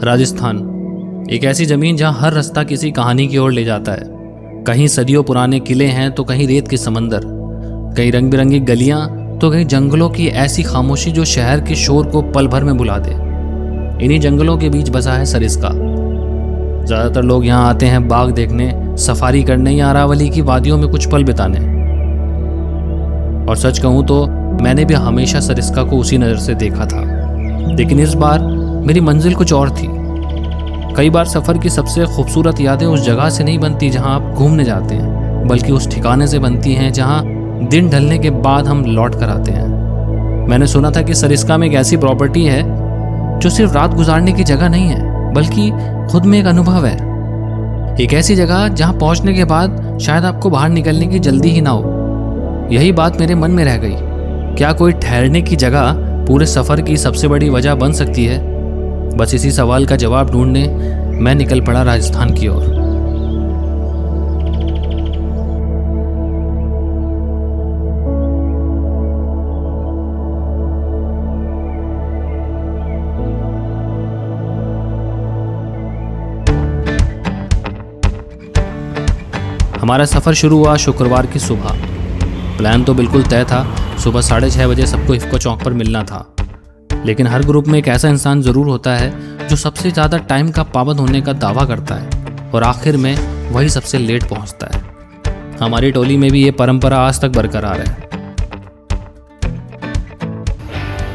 राजस्थान एक ऐसी जमीन जहां हर रास्ता किसी कहानी की ओर ले जाता है। कहीं सदियों पुराने किले हैं तो कहीं रेत के समंदर, कहीं रंग बिरंगी गलियां तो कहीं जंगलों की ऐसी खामोशी जो शहर के शोर को पल भर में बुला दे। इन्हीं जंगलों के बीच बसा है सरिस्का। ज्यादातर लोग यहाँ आते हैं बाग देखने, सफारी करने या अरावली की वादियों में कुछ पल बिताने। और सच कहूँ तो मैंने भी हमेशा सरिस्का को उसी नज़र से देखा था, लेकिन इस बार मेरी मंजिल कुछ और थी। कई बार सफ़र की सबसे खूबसूरत यादें उस जगह से नहीं बनती जहां आप घूमने जाते हैं, बल्कि उस ठिकाने से बनती हैं जहां दिन ढलने के बाद हम लौट कर आते हैं। मैंने सुना था कि सरिस्का में एक ऐसी प्रॉपर्टी है जो सिर्फ रात गुजारने की जगह नहीं है, बल्कि खुद में एक अनुभव है। एक ऐसी जगह जहां पहुंचने के बाद शायद आपको बाहर निकलने की जल्दी ही ना हो। यही बात मेरे मन में रह गई। क्या कोई ठहरने की जगह पूरे सफ़र की सबसे बड़ी वजह बन सकती है? बस इसी सवाल का जवाब ढूंढने मैं निकल पड़ा राजस्थान की ओर। हमारा सफ़र शुरू हुआ शुक्रवार की सुबह। प्लान तो बिल्कुल तय था, सुबह 6:30 बजे सबको इफ्को चौक पर मिलना था। लेकिन हर ग्रुप में एक ऐसा इंसान ज़रूर होता है जो सबसे ज़्यादा टाइम का पाबंद होने का दावा करता है और आखिर में वही सबसे लेट पहुंचता है। हमारी टोली में भी ये परंपरा आज तक बरकरार है।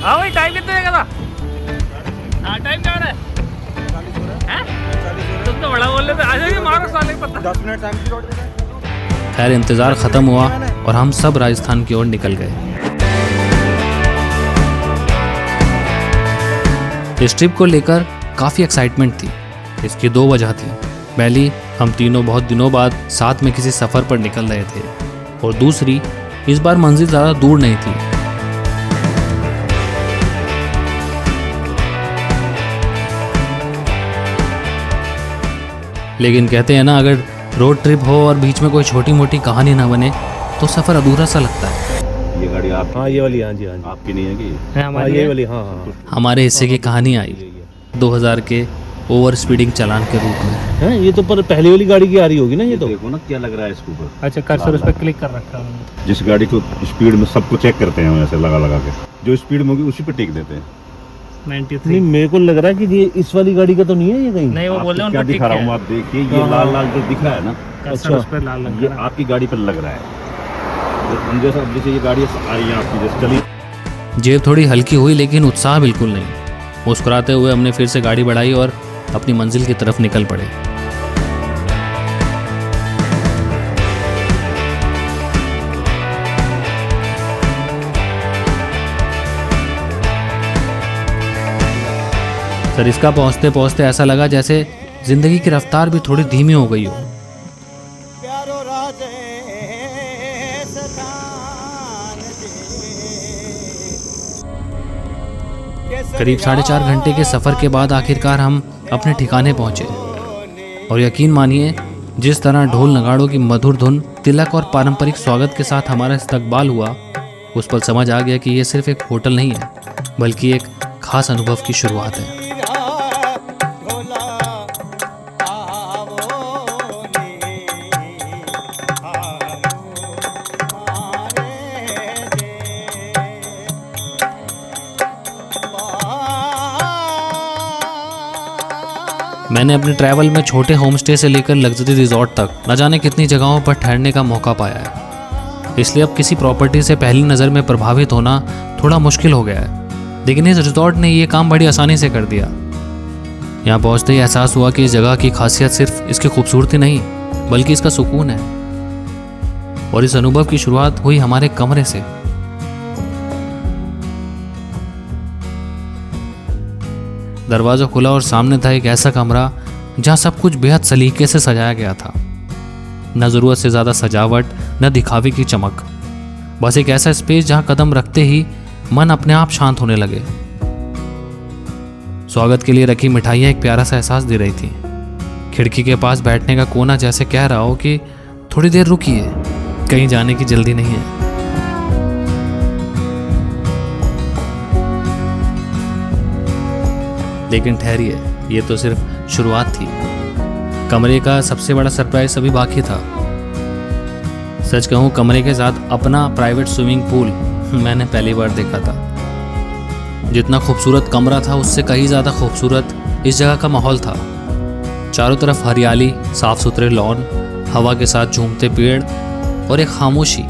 हाँ भाई, टाइम कितने देगा था? हाँ, टाइम क्या है? तुम तो बड़ा बोल रहे थे, आ जाइए मारो साले पता। 10 मिनट टाइम की रोड देगा। खैर इंतज़ार ख़त्म हुआ और हम सब राजस्थान की ओर निकल गए। इस ट्रिप को लेकर काफ़ी एक्साइटमेंट थी। इसकी 2 वजह थी। पहली, हम तीनों बहुत दिनों बाद साथ में किसी सफ़र पर निकल रहे थे, और दूसरी, इस बार मंजिल ज़्यादा दूर नहीं थी। लेकिन कहते हैं ना, अगर रोड ट्रिप हो और बीच में कोई छोटी मोटी कहानी ना बने तो सफ़र अधूरा सा लगता है। ये गाड़ी आप? हाँ, ये वाली। हाँ जी, हाँ जी। आपकी नहीं है कि? हाँ, ये वाली। हाँ हाँ। हमारे हिस्से की कहानी आई 2000 के ओवर स्पीडिंग चालान के रूप में। है ये तो पर पहली वाली गाड़ी की आ रही होगी ना। ये तो देखो ना क्या लग रहा है इसके ऊपर। अच्छा, कर्सर उस पर क्लिक कर रखा है। जिस गाड़ी को स्पीड में सबको चेक करते हैं हम ऐसे लगा के, जो स्पीड में होगी उसी पे टिक देते हैं। 93। नहीं, मेरे को लग रहा है कि ये इस वाली गाड़ी का तो नहीं है ये कहीं। नहीं, वो बोल रहे हैं क्या दिखा रहा हूँ, आप देखिए ये लाल लाल जो दिख रहा है ना, कर्सर उस पर लाल लग ये रहा है। आपकी गाड़ी पर लग रहा है। जैसे ये गाड़ी आ रही है आपकी, जैसे चली। जेब थोड़ी हल्की हुई, लेकिन उत्साह बिल्कुल नहीं। मुस्कुराते हुए हमने फिर से गाड़ी बढ़ाई और अपनी मंजिल की तरफ निकल पड़े। सरिस्का पहुंचते पहुंचते ऐसा लगा जैसे जिंदगी की रफ्तार भी थोड़ी धीमी हो गई हो। करीब 4.5 घंटे के सफ़र के बाद आखिरकार हम अपने ठिकाने पहुंचे। और यकीन मानिए, जिस तरह ढोल नगाड़ों की मधुर धुन, तिलक और पारंपरिक स्वागत के साथ हमारा इस्तकबाल हुआ, उस पल समझ आ गया कि ये सिर्फ एक होटल नहीं है, बल्कि एक खास अनुभव की शुरुआत है। मैंने अपने ट्रैवल में छोटे होम स्टे से लेकर लग्जरी रिजॉर्ट तक न जाने कितनी जगहों पर ठहरने का मौका पाया है। इसलिए अब किसी प्रॉपर्टी से पहली नज़र में प्रभावित होना थोड़ा मुश्किल हो गया है। लेकिन इस रिजॉर्ट ने ये काम बड़ी आसानी से कर दिया। यहाँ पहुँचते ही एहसास हुआ कि इस जगह की खासियत सिर्फ इसकी खूबसूरती नहीं, बल्कि इसका सुकून है। और इस अनुभव की शुरुआत हुई हमारे कमरे से। दरवाज़ा खुला और सामने था एक ऐसा कमरा जहाँ सब कुछ बेहद सलीके से सजाया गया था। न ज़रूरत से ज़्यादा सजावट, न दिखावे की चमक, बस एक ऐसा स्पेस जहाँ कदम रखते ही मन अपने आप शांत होने लगे। स्वागत के लिए रखी मिठाइयाँ एक प्यारा सा एहसास दे रही थी। खिड़की के पास बैठने का कोना जैसे कह रहा हो कि थोड़ी देर रुकिए, कहीं जाने की जल्दी नहीं है। लेकिन ठहरिए, ये तो सिर्फ शुरुआत थी। कमरे का सबसे बड़ा सरप्राइज अभी बाकी था। सच कहूँ, कमरे के साथ अपना प्राइवेट स्विमिंग पूल मैंने पहली बार देखा था। जितना खूबसूरत कमरा था, उससे कहीं ज़्यादा खूबसूरत इस जगह का माहौल था। चारों तरफ हरियाली, साफ सुथरे लॉन, हवा के साथ झूमते पेड़ और एक खामोशी।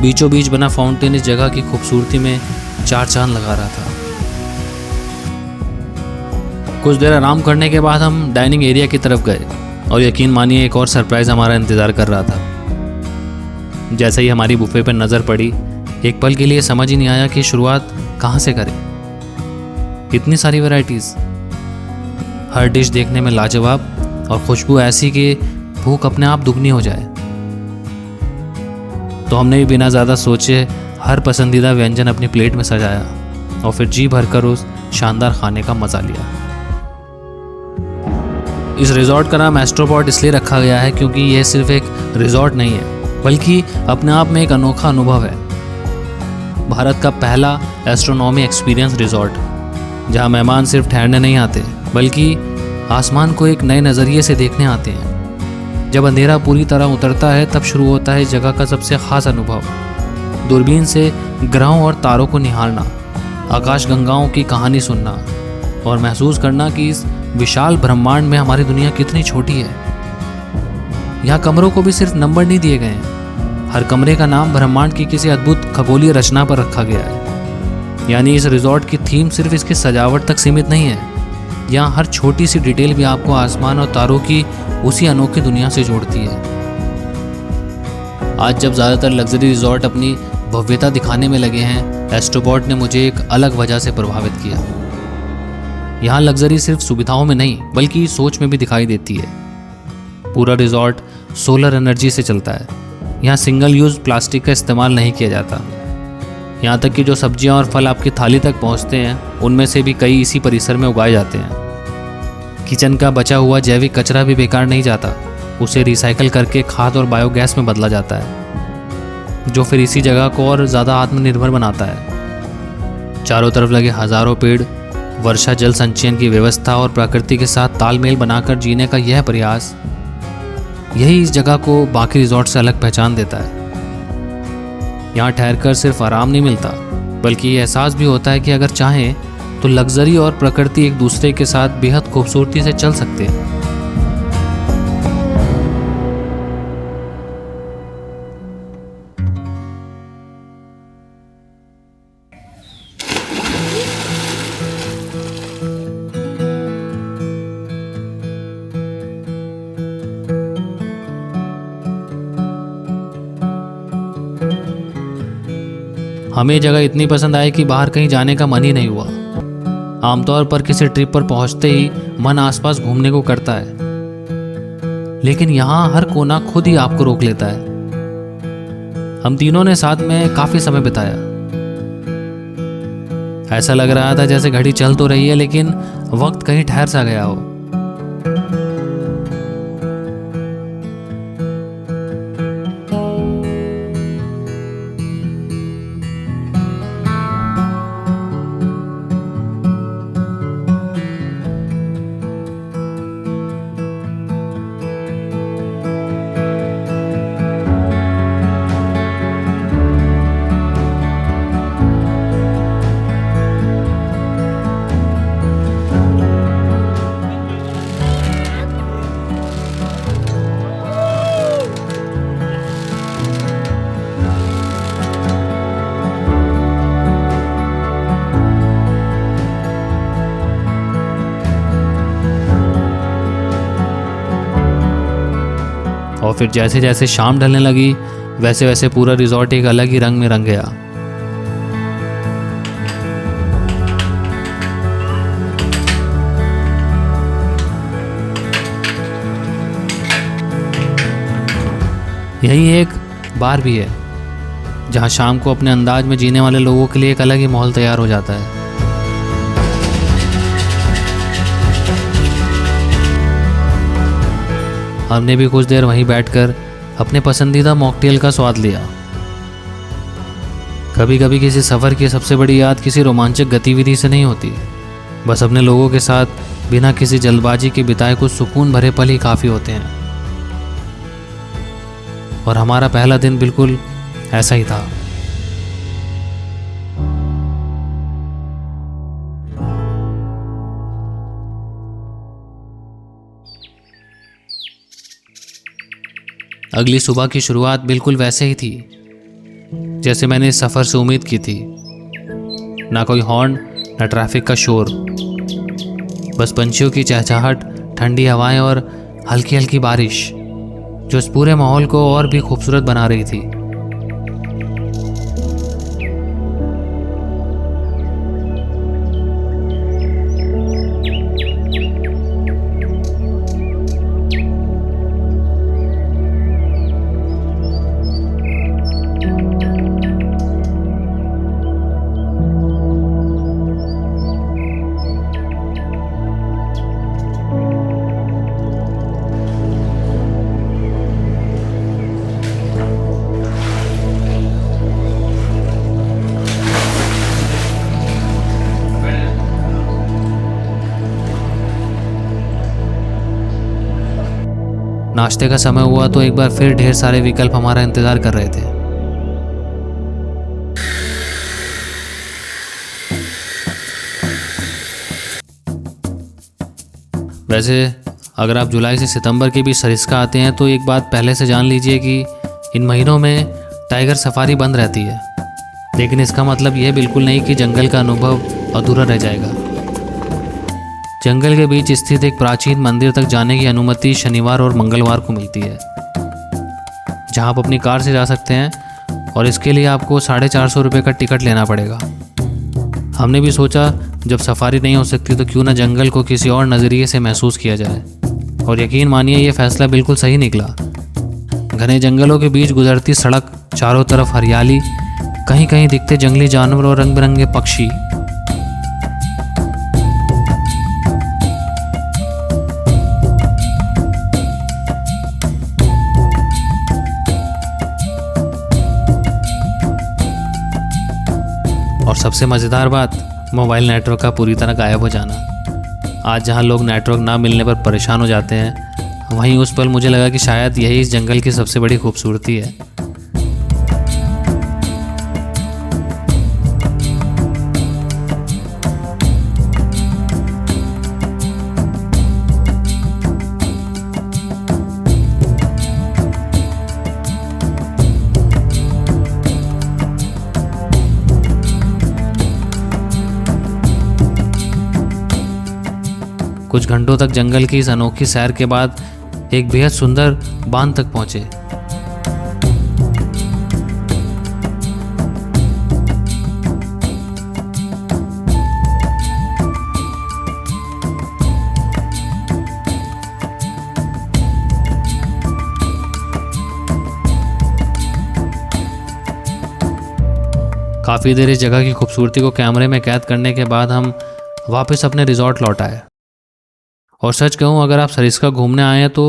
बीचों बीच बना फाउंटेन इस जगह की खूबसूरती में चार चांद लगा रहा था। कुछ देर आराम करने के बाद हम डाइनिंग एरिया की तरफ गए और यकीन मानिए, एक और सरप्राइज हमारा इंतज़ार कर रहा था। जैसे ही हमारी बुफे पर नज़र पड़ी, एक पल के लिए समझ ही नहीं आया कि शुरुआत कहाँ से करें। इतनी सारी वैरायटीज़, हर डिश देखने में लाजवाब और खुशबू ऐसी कि भूख अपने आप दुगनी हो जाए। तो हमने भी बिना ज़्यादा सोचे हर पसंदीदा व्यंजन अपनी प्लेट में सजाया और फिर जी भरकर उस शानदार खाने का मज़ा लिया। इस रिजॉर्ट का नाम एस्ट्रोपॉड इसलिए रखा गया है क्योंकि यह सिर्फ एक रिजॉर्ट नहीं है, बल्कि अपने आप में एक अनोखा अनुभव है। भारत का पहला एस्ट्रोनॉमी एक्सपीरियंस रिजॉर्ट, जहां मेहमान सिर्फ ठहरने नहीं आते, बल्कि आसमान को एक नए नज़रिए से देखने आते हैं। जब अंधेरा पूरी तरह उतरता है, तब शुरू होता है इस जगह का सबसे ख़ास अनुभव। दूरबीन से ग्रहों और तारों को निहारना, आकाशगंगाओं की कहानी सुनना और महसूस करना कि इस विशाल ब्रह्मांड में हमारी दुनिया कितनी छोटी है। यहाँ कमरों को भी सिर्फ नंबर नहीं दिए गए हैं, हर कमरे का नाम ब्रह्मांड की किसी अद्भुत खगोलीय रचना पर रखा गया है। यानी इस रिजॉर्ट की थीम सिर्फ इसकी सजावट तक सीमित नहीं है, यहाँ हर छोटी सी डिटेल भी आपको आसमान और तारों की उसी अनोखी दुनिया से जोड़ती है। आज जब ज़्यादातर लग्जरी रिजॉर्ट अपनी भव्यता दिखाने में लगे हैं, एस्ट्रोपॉड ने मुझे एक अलग वजह से प्रभावित किया। यहाँ लग्जरी सिर्फ सुविधाओं में नहीं, बल्कि सोच में भी दिखाई देती है। पूरा रिजॉर्ट सोलर एनर्जी से चलता है। यहाँ सिंगल यूज़ प्लास्टिक का इस्तेमाल नहीं किया जाता। यहाँ तक कि जो सब्जियाँ और फल आपकी थाली तक पहुँचते हैं, उनमें से भी कई इसी परिसर में उगाए जाते हैं। किचन का बचा हुआ जैविक कचरा भी बेकार नहीं जाता, उसे रिसाइकल करके खाद और बायोगैस में बदला जाता है, जो फिर इसी जगह को और ज़्यादा आत्मनिर्भर बनाता है। चारों तरफ लगे हज़ारों पेड़, वर्षा जल संचयन की व्यवस्था और प्रकृति के साथ तालमेल बनाकर जीने का यह प्रयास, यही इस जगह को बाकी रिजॉर्ट से अलग पहचान देता है। यहाँ ठहरकर सिर्फ आराम नहीं मिलता, बल्कि ये एहसास भी होता है कि अगर चाहें तो लग्जरी और प्रकृति एक दूसरे के साथ बेहद खूबसूरती से चल सकते हैं। हमें जगह इतनी पसंद आई कि बाहर कहीं जाने का मन ही नहीं हुआ। आमतौर पर किसी ट्रिप पर पहुंचते ही मन आसपास घूमने को करता है, लेकिन यहाँ हर कोना खुद ही आपको रोक लेता है। हम तीनों ने साथ में काफी समय बिताया। ऐसा लग रहा था जैसे घड़ी चल तो रही है, लेकिन वक्त कहीं ठहर सा गया हो। और फिर जैसे जैसे शाम ढलने लगी, वैसे वैसे पूरा रिजॉर्ट एक अलग ही रंग में रंग गया। यही एक बार भी है जहां शाम को अपने अंदाज में जीने वाले लोगों के लिए एक अलग ही माहौल तैयार हो जाता है। हमने भी कुछ देर वहीं बैठकर अपने पसंदीदा मॉकटेल का स्वाद लिया। कभी कभी किसी सफ़र की सबसे बड़ी याद किसी रोमांचक गतिविधि से नहीं होती, बस अपने लोगों के साथ बिना किसी जल्दबाजी के बिताए कुछ सुकून भरे पल ही काफ़ी होते हैं। और हमारा पहला दिन बिल्कुल ऐसा ही था। अगली सुबह की शुरुआत बिल्कुल वैसे ही थी जैसे मैंने इस सफ़र से उम्मीद की थी। ना कोई हॉर्न, ना ट्रैफिक का शोर, बस पंछियों की चहचहाहट, ठंडी हवाएं और हल्की हल्की बारिश जो इस पूरे माहौल को और भी खूबसूरत बना रही थी। नाश्ते का समय हुआ तो एक बार फिर ढेर सारे विकल्प हमारा इंतजार कर रहे थे। वैसे अगर आप जुलाई से सितंबर के बीच सरिस्का आते हैं तो एक बात पहले से जान लीजिए कि इन महीनों में टाइगर सफारी बंद रहती है। लेकिन इसका मतलब यह बिल्कुल नहीं कि जंगल का अनुभव अधूरा रह जाएगा। जंगल के बीच स्थित एक प्राचीन मंदिर तक जाने की अनुमति शनिवार और मंगलवार को मिलती है, जहां आप अपनी कार से जा सकते हैं और इसके लिए आपको 450 रुपये का टिकट लेना पड़ेगा। हमने भी सोचा जब सफारी नहीं हो सकती तो क्यों ना जंगल को किसी और नज़रिए से महसूस किया जाए, और यकीन मानिए ये फैसला बिल्कुल सही निकला। घने जंगलों के बीच गुजरती सड़क, चारों तरफ हरियाली, कहीं कहीं दिखते जंगली जानवर और रंग बिरंगे पक्षी। और सबसे मज़ेदार बात, मोबाइल नेटवर्क का पूरी तरह गायब हो जाना। आज जहां लोग नेटवर्क ना मिलने पर परेशान हो जाते हैं, वहीं उस पल मुझे लगा कि शायद यही इस जंगल की सबसे बड़ी खूबसूरती है। कुछ घंटों तक जंगल की इस अनोखी सैर के बाद एक बेहद सुंदर बांध तक पहुंचे। काफ़ी देर इस जगह की खूबसूरती को कैमरे में कैद करने के बाद हम वापस अपने रिजॉर्ट लौट आए। और सच कहूँ, अगर आप सरिस्का घूमने आए हैं तो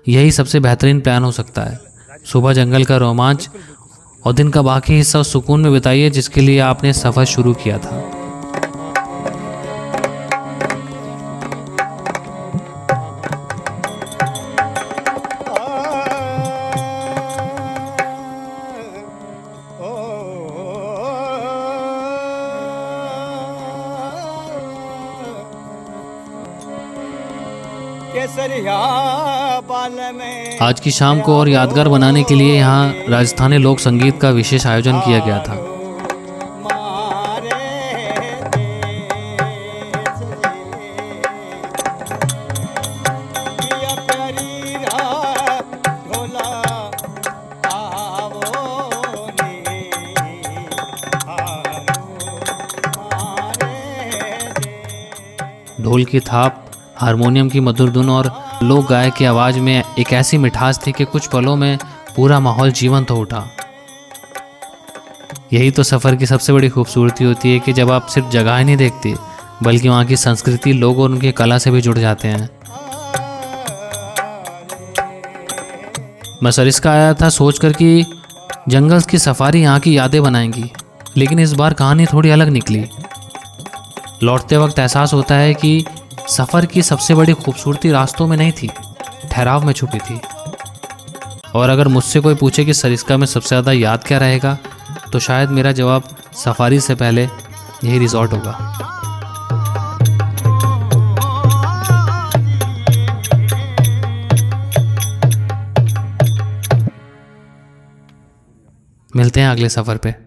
यही सबसे बेहतरीन प्लान हो सकता है। सुबह जंगल का रोमांच और दिन का बाकी हिस्सा उस सुकून में बिताइए जिसके लिए आपने सफ़र शुरू किया था। आज की शाम को और यादगार बनाने के लिए यहाँ राजस्थानी लोक संगीत का विशेष आयोजन किया गया था। ढोल की थाप, हारमोनियम की मधुर धुन और लोक गायक की आवाज़ में एक ऐसी मिठास थी कि कुछ पलों में पूरा माहौल जीवंत हो उठा। यही तो सफ़र की सबसे बड़ी खूबसूरती होती है कि जब आप सिर्फ जगह ही नहीं देखते बल्कि वहाँ की संस्कृति, लोग और उनकी कला से भी जुड़ जाते हैं। मैं सरिस्का आया था सोचकर कि जंगल की सफारी यहाँ की यादें बनाएंगी, लेकिन इस बार कहानी थोड़ी अलग निकली। लौटते वक्त एहसास होता है कि सफ़र की सबसे बड़ी खूबसूरती रास्तों में नहीं थी, ठहराव में छुपी थी। और अगर मुझसे कोई पूछे कि सरिस्का में सबसे ज़्यादा याद क्या रहेगा, तो शायद मेरा जवाब सफारी से पहले यही रिजॉर्ट होगा। मिलते हैं अगले सफ़र पे।